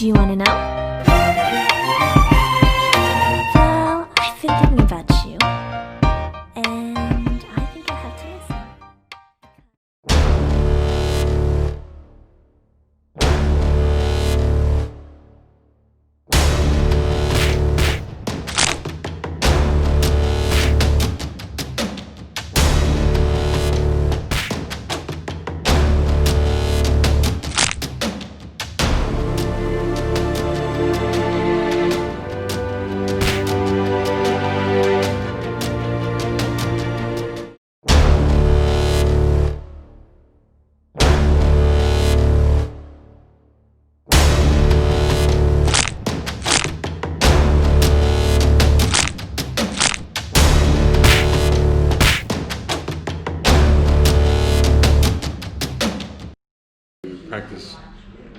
Do you want to know? Well, I've been thinking about you, and I think I have to listen. Practice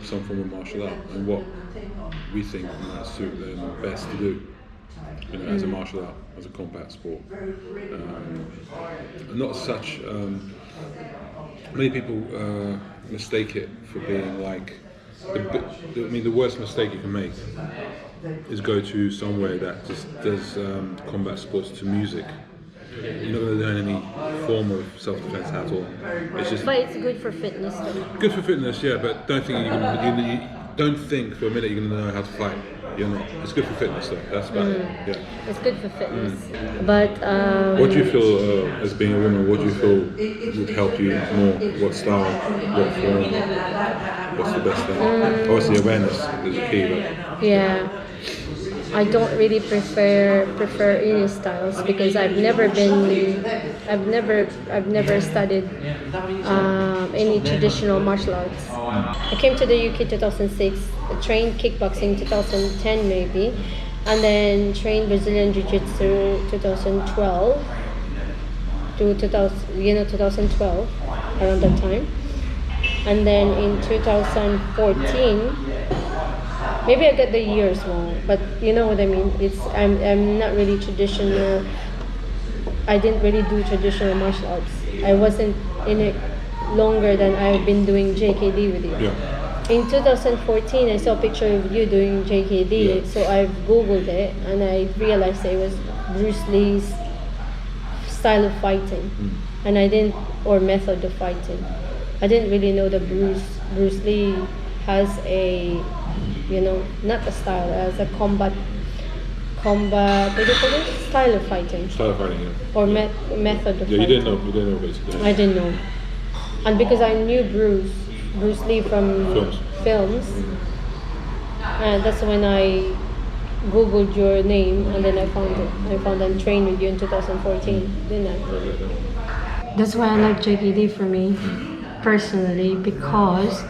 some form of martial art and what we think might suit them best to do, as a martial art, as a combat sport. And not such. Many people mistake it for being like. The worst mistake you can make is go to somewhere that just does combat sports to music. You're not going to learn any form of self-defense at all. It's just. But it's good for fitness, though. Good for fitness, yeah. But don't think you don't think for a minute you're going to know how to fight. You're not. It's good for fitness, though. That's about it. Yeah. It's good for fitness. But what do you feel as being a woman? What do you feel would help you more? What style? What form? What's the best thing? Obviously, awareness is the key. But yeah. I don't really prefer any styles because I've never studied any traditional martial arts. I came to the UK 2006, trained kickboxing 2010 maybe, and then trained Brazilian Jiu-Jitsu 2012 to 2012 around that time, and then in 2014. Maybe I get the years wrong, but you know what I mean. I'm not really traditional. I didn't really do traditional martial arts. I wasn't in it longer than I've been doing JKD with you. yeah. In 2014, I saw a picture of you doing JKD, so I googled it and I realized it was Bruce Lee's style of fighting, and or method of fighting. I didn't really know that Bruce Lee has a not a style, as a combat, what do you call it? Style of fighting. Style of fighting, yeah. Or method of fighting. You didn't know basically. I didn't know. And because I knew Bruce Lee from films, and that's when I googled your name and then I found it. I found and trained with you in 2014, didn't I? That's why I like JKD for me, personally, because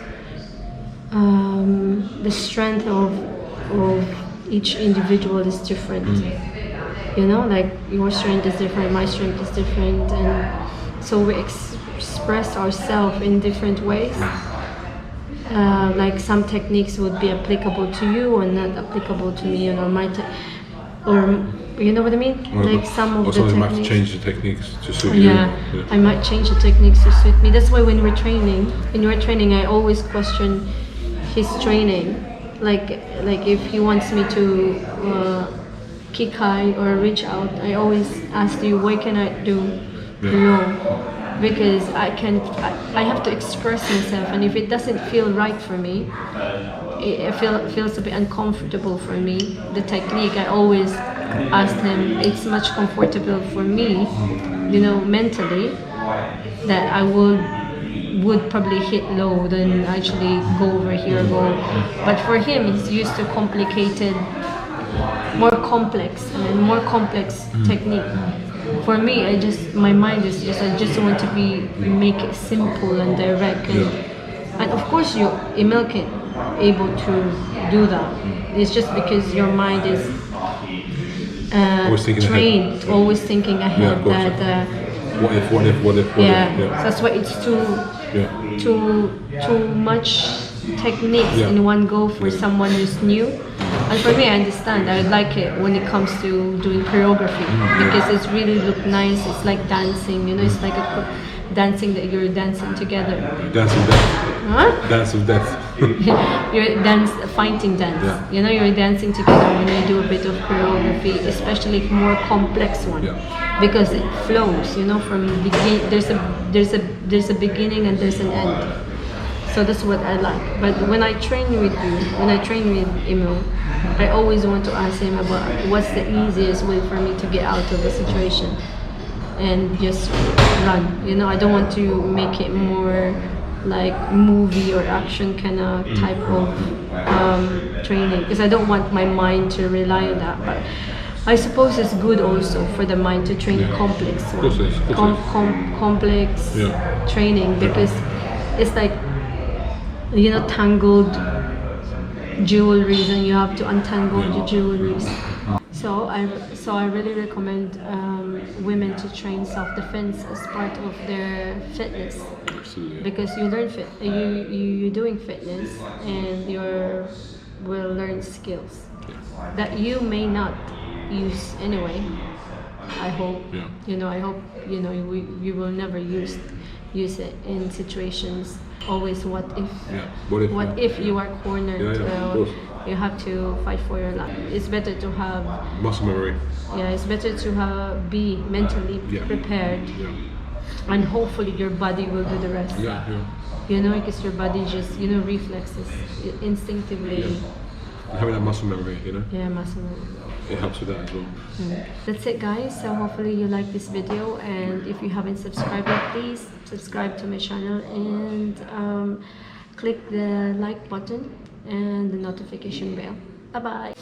the strength of each individual is different. Like your strength is different, my strength is different, and so we express ourselves in different ways. Like some techniques would be applicable to you or not applicable to me, or you know what I mean? Like some of the techniques. Might have to change the techniques to suit you. Yeah, I might change the techniques to suit me. That's why when we're training, I always question his training, like if he wants me to kick high or reach out, I always ask you, what can I do low? Because I have to express myself, and if it doesn't feel right for me, it feels a bit uncomfortable for me. The technique, I always ask him, it's much comfortable for me, mentally, that I would probably hit low than actually go over here or go. But for him, he's used to more complex technique. For me, my mind is I just want to make it simple and direct, and of course Emil can able to do that. It's just because your mind is trained, always thinking ahead. What if? Yeah, that's why it's too much techniques in one go for someone who's new. And for me, I understand. I like it when it comes to doing choreography because it's really look nice. It's like dancing, you know. It's like dancing that you're dancing together. Dance of death. Huh? Dance of death. You're fighting dance. Yeah. You know, you're dancing together when you do a bit of choreography, especially more complex one, because it flows. You know, from begin. There's a beginning and there's an end. So that's what I like. But when I train with you, when I train with Emil, I always want to ask him about what's the easiest way for me to get out of the situation and just run. You know, I don't want to make it more like movie or action kind of type of training because I don't want my mind to rely on that. But I suppose it's good also for the mind to train complex one. Complex training because it's like, you know, tangled jewelries and you have to untangle the jewelries. So I really recommend women to train self-defense as part of their fitness. Absolutely. Because you learn you're doing fitness and you will learn skills that you may not use anyway. I hope. Yeah. You know, I hope you will never use it in situations. Always what if? Yeah. What if you are cornered? Of course. You have to fight for your life. It's better to have Muscle memory. Yeah, it's better to be mentally prepared, and hopefully your body will do the rest. Yeah. You know, because your body just reflexes instinctively. Having that muscle memory, you know. Yeah, muscle memory. It helps with that as well. That's it, guys. So hopefully you like this video, and if you haven't subscribed yet, please subscribe to my channel and click the like button and the notification bell. Bye bye.